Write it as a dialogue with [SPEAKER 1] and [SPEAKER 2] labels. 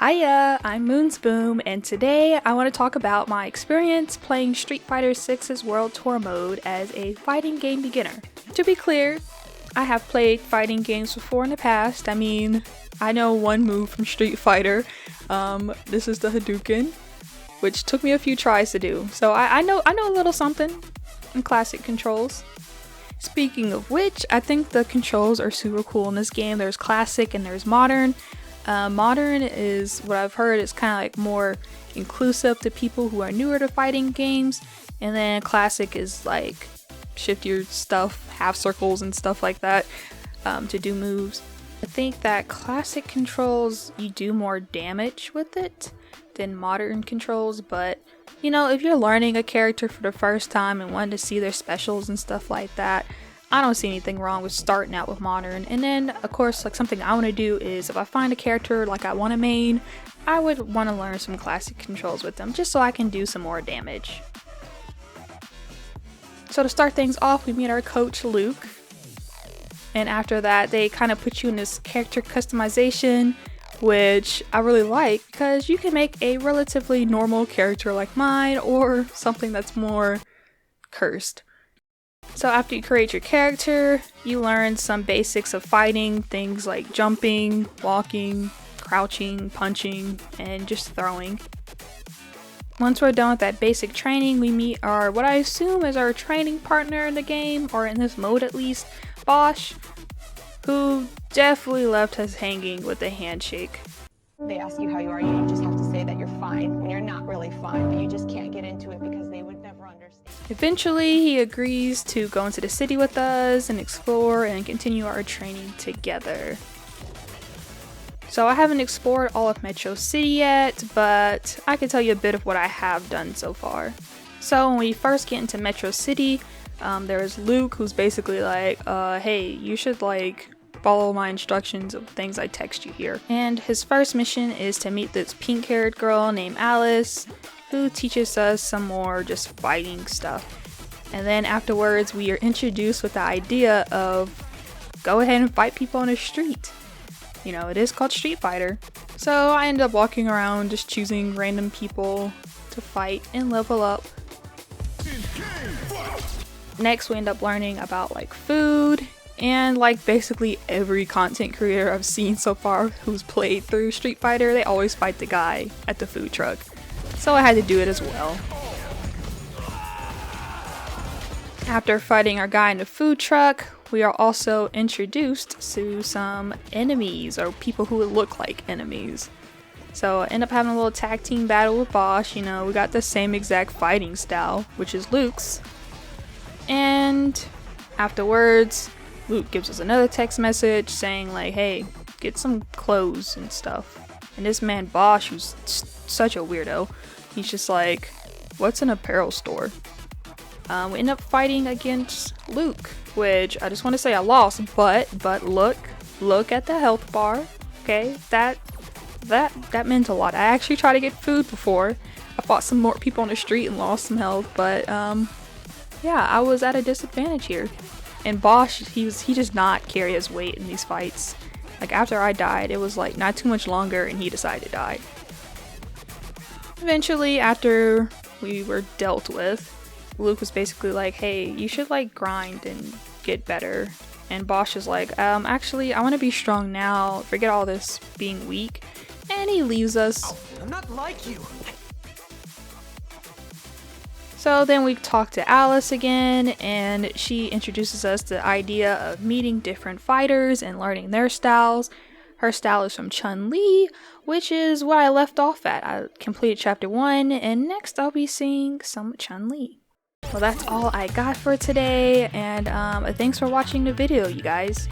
[SPEAKER 1] Hiya, I'm Moonsboom, and today I want to talk about my experience playing Street Fighter 6's World Tour mode as a fighting game beginner. To be clear, I have played fighting games before in the past. I mean, I know one move from Street Fighter. This is the Hadouken, which took me a few tries to do. So I know a little something in classic controls. Speaking of which, I think the controls are super cool in this game. There's classic and there's modern. Modern is what I've heard is kind of like more inclusive to people who are newer to fighting games, and then classic is like shift your stuff, half circles and stuff like that to do moves. I think that classic controls, you do more damage with it than modern controls, but you know, if you're learning a character for the first time and wanting to see their specials and stuff like that, I don't see anything wrong with starting out with modern. And then of course, like something I want to do is if I find a character like I want to main, I would want to learn some classic controls with them just so I can do some more damage. So to start things off, we meet our coach Luke, and after that they kind of put you in this character customization, which I really like because you can make a relatively normal character like mine or something that's more cursed. So after you create your character, you learn some basics of fighting, things like jumping, walking, crouching, punching, and just throwing. Once we're done with that basic training, we meet our, what I assume is our training partner in the game, or in this mode at least, Bosch, who definitely left us hanging with a handshake.
[SPEAKER 2] They ask you how you are, you just have to say that you're fine when you're not really fine, but you just can't get into it because they would never understand.
[SPEAKER 1] Eventually, he agrees to go into the city with us and explore and continue our training together. So I haven't explored all of Metro City yet, but I can tell you a bit of what I have done so far. So when we first get into Metro City, there's Luke, who's basically like, hey, you should like follow my instructions of things I text you here. And his first mission is to meet this pink-haired girl named Alice, who teaches us some more just fighting stuff. And then afterwards, we are introduced with the idea of go ahead and fight people on the street. You know, it is called Street Fighter. So I ended up walking around just choosing random people to fight and level up. Next, we end up learning about like food, and like basically every content creator I've seen so far who's played through Street Fighter, they always fight the guy at the food truck. So I had to do it as well. After fighting our guy in the food truck, we are also introduced to some enemies, or people who would look like enemies. So I end up having a little tag team battle with Bosch. You know, we got the same exact fighting style, which is Luke's. And afterwards, Luke gives us another text message saying like, hey, get some clothes and stuff. And this man Bosch, who's such a weirdo, he's just like, what's an apparel store? We end up fighting against Luke, which I just want to say I lost, but look at the health bar. Okay, that meant a lot. I actually tried to get food before. I fought some more people on the street and lost some health, but yeah, I was at a disadvantage here. And Bosch, he does not carry his weight in these fights. Like after I died, it was like not too much longer and he decided to die. Eventually, after we were dealt with, Luke was basically like, hey, you should like grind and get better. And Bosch is like, actually, I want to be strong now. Forget all this being weak. And he leaves us.
[SPEAKER 3] Oh, I'm not like you.
[SPEAKER 1] So then we talk to Alice again, and she introduces us to the idea of meeting different fighters and learning their styles. Her style is from Chun-Li, which is what I left off at. I completed chapter 1, and next I'll be seeing some Chun-Li. Well, that's all I got for today, and thanks for watching the video, you guys.